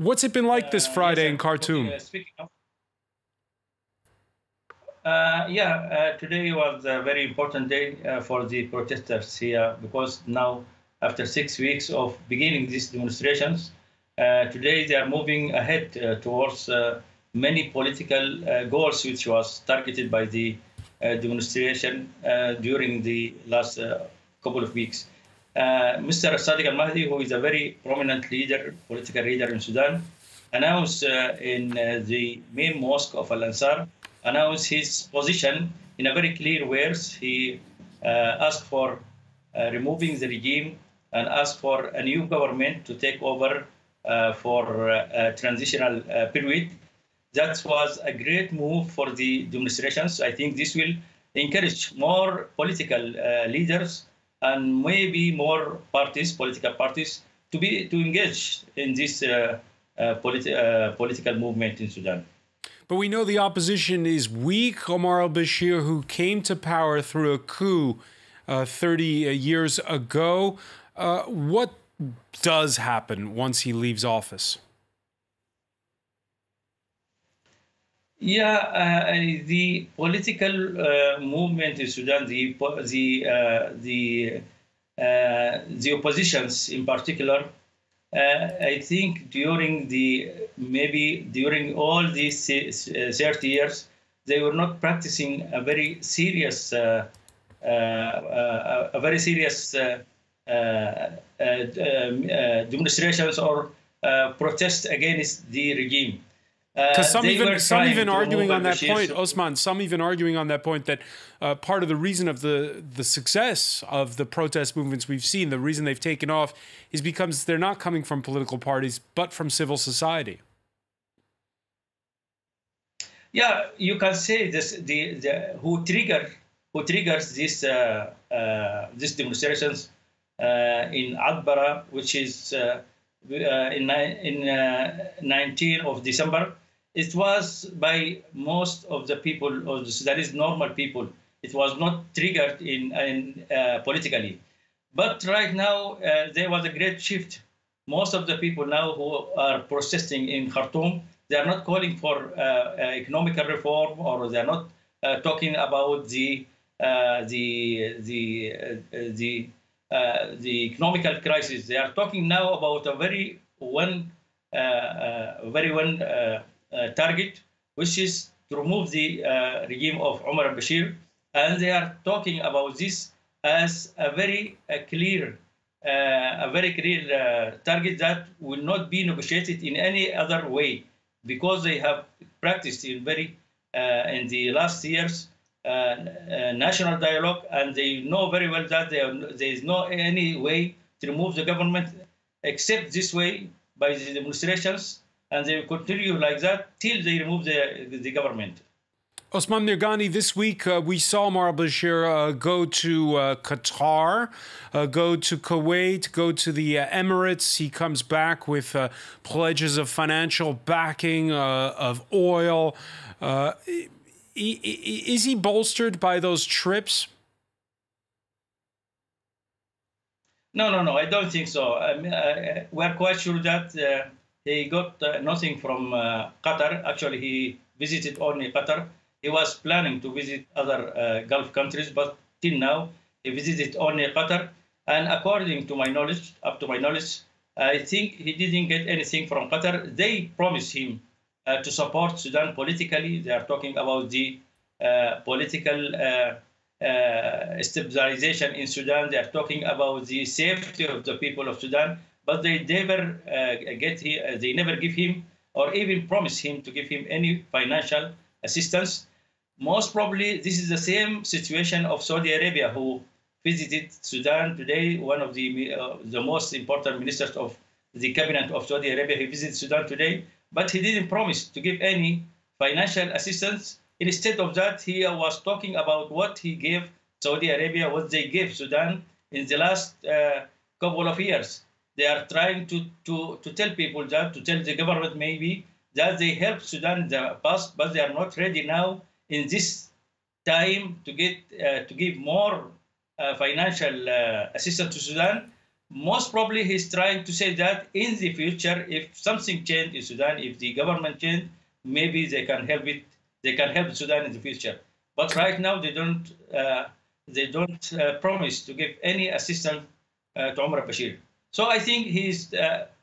What's it been like this Friday Yes, in Khartoum? speaking of, today was a very important day for the protesters here because now, after 6 weeks of beginning these demonstrations, today they are moving ahead towards many political goals which was targeted by the demonstration during the last couple of weeks. Mr. Sadiq al-Mahdi, who is a very prominent leader, political leader in Sudan, announced in the main mosque of Al-Ansar, announced his position in a very clear words. He asked for removing the regime and asked for a new government to take over for a transitional period. That was a great move for the demonstrations. I think this will encourage more political leaders and maybe more parties, political parties, to engage in this political movement in Sudan. But we know the opposition is weak. Omar el-Béchir, who came to power through a coup 30 years ago. What does happen once he leaves office? Yeah, the political movement in Sudan, the oppositions in particular, I think during all these 30 years, they were not practicing a very serious demonstrations or protests against the regime. Because some even arguing on that point, Osman, some even arguing on that point that part of the reason of the success of the protest movements we've seen, the reason they've taken off, is because they're not coming from political parties, but from civil society. Yeah, you can say this. Who triggers these demonstrations in Adbara, which is in 19th of December. It was by most of the people, or the Sudanese normal people. It was not triggered politically. But right now, there was a great shift. Most of the people now who are protesting in Khartoum, they are not calling for economical reform, or they are not talking about the economical crisis. They are talking now about a very one target, which is to remove the regime of Omar al-Béchir, and they are talking about this as a very clear target that will not be negotiated in any other way, because they have practiced in the last years national dialogue, and they know very well that there is no any way to remove the government except this way, by the demonstrations, and they will continue like that till they remove the government. Osman Mirgani, this week we saw Omar al-Bashir go to Qatar, go to Kuwait, go to the Emirates. He comes back with pledges of financial backing, of oil. Is he bolstered by those trips? No, I don't think so. We're quite sure that he got nothing from Qatar. Actually, he visited only Qatar. He was planning to visit other Gulf countries, but till now, he visited only Qatar. And according to my knowledge, I think he didn't get anything from Qatar. They promised him to support Sudan politically. They are talking about the political stabilization in Sudan. They are talking about the safety of the people of Sudan, but they never they never give him, or even promise him to give him, any financial assistance. Most probably, this is the same situation of Saudi Arabia, who visited Sudan today. One of the most important ministers of the cabinet of Saudi Arabia, he visited Sudan today, but he didn't promise to give any financial assistance. Instead of that, he was talking about what he gave Saudi Arabia, what they gave Sudan in the last couple of years. They are trying to tell people that, to tell the government maybe, that they helped Sudan in the past, but they are not ready now in this time to give more financial assistance to Sudan. most probably he's trying to say that in the future, if something changed in Sudan, if the government changed, maybe they can help it. They can help Sudan in the future. But right now, they don't. They don't promise to give any assistance to Omar al-Bashir. So I think he's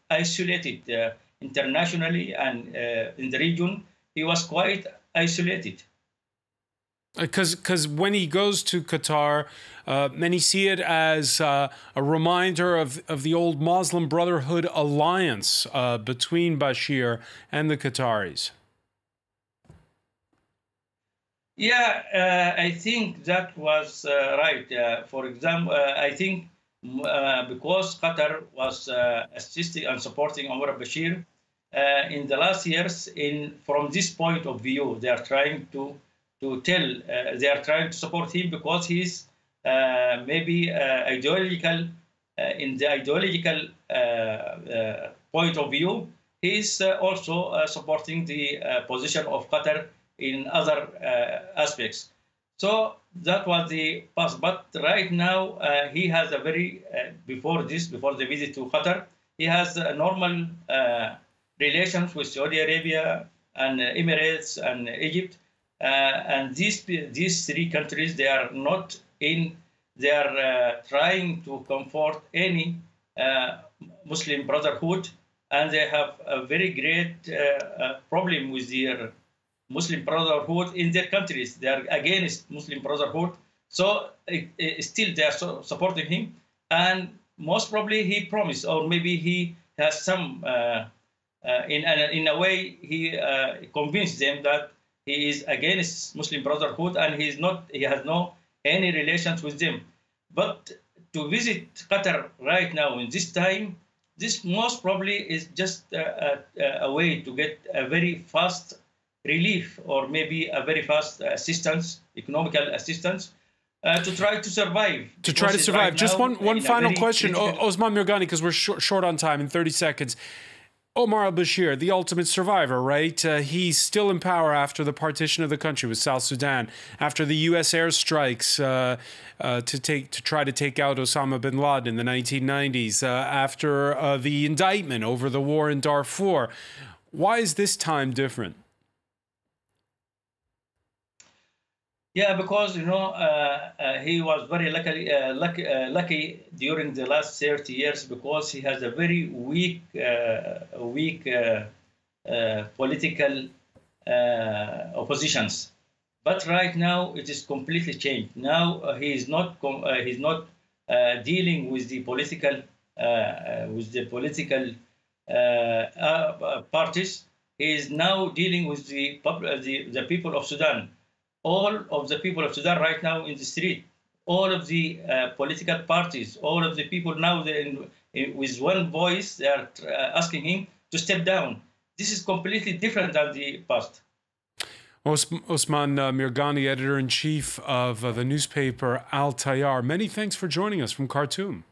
isolated internationally and in the region. He was quite isolated. Because when he goes to Qatar, many see it as a reminder of the old Muslim Brotherhood alliance between Bashir and the Qataris. Yeah, I think that was right. For example, I think because Qatar was assisting and supporting Omar al-Bashir in the last years, from this point of view, they are trying to they are trying to support him because he's maybe ideological in the ideological point of view. He's also supporting the position of Qatar in other aspects. So that was the past. But right now, he has a very, before the visit to Qatar, he has a normal relations with Saudi Arabia and Emirates and Egypt. And these three countries, they are not in, they are trying to comfort any Muslim Brotherhood, and they have a very great problem with their Muslim Brotherhood in their countries. They are against Muslim Brotherhood. So still they are supporting him. And most probably he promised, or maybe he has some, in a way, he convinced them that he is against Muslim Brotherhood and he has no any relations with them. But to visit Qatar right now in this time, this most probably is just a way to get a very fast relief, or maybe a very fast assistance, economical assistance, to try to survive. To try to survive. Right, just one final question, Osman Mirghani, because we're short on time in 30 seconds. Omar al-Bashir, the ultimate survivor, right? He's still in power after the partition of the country with South Sudan, after the U.S. airstrikes to try to take out Osama bin Laden in the 1990s, after the indictment over the war in Darfur. Why is this time different? Yeah, because he was very lucky during the last 30 years because he has a very weak political oppositions. But right now it is completely changed. Now he's not dealing with the political parties. He is now dealing with the people of Sudan. All of the people of Sudan right now in the street, all of the political parties, all of the people now with one voice, they are asking him to step down. This is completely different than the past. Osman Mirghani, editor-in-chief of the newspaper Al Tayar. Many thanks for joining us from Khartoum.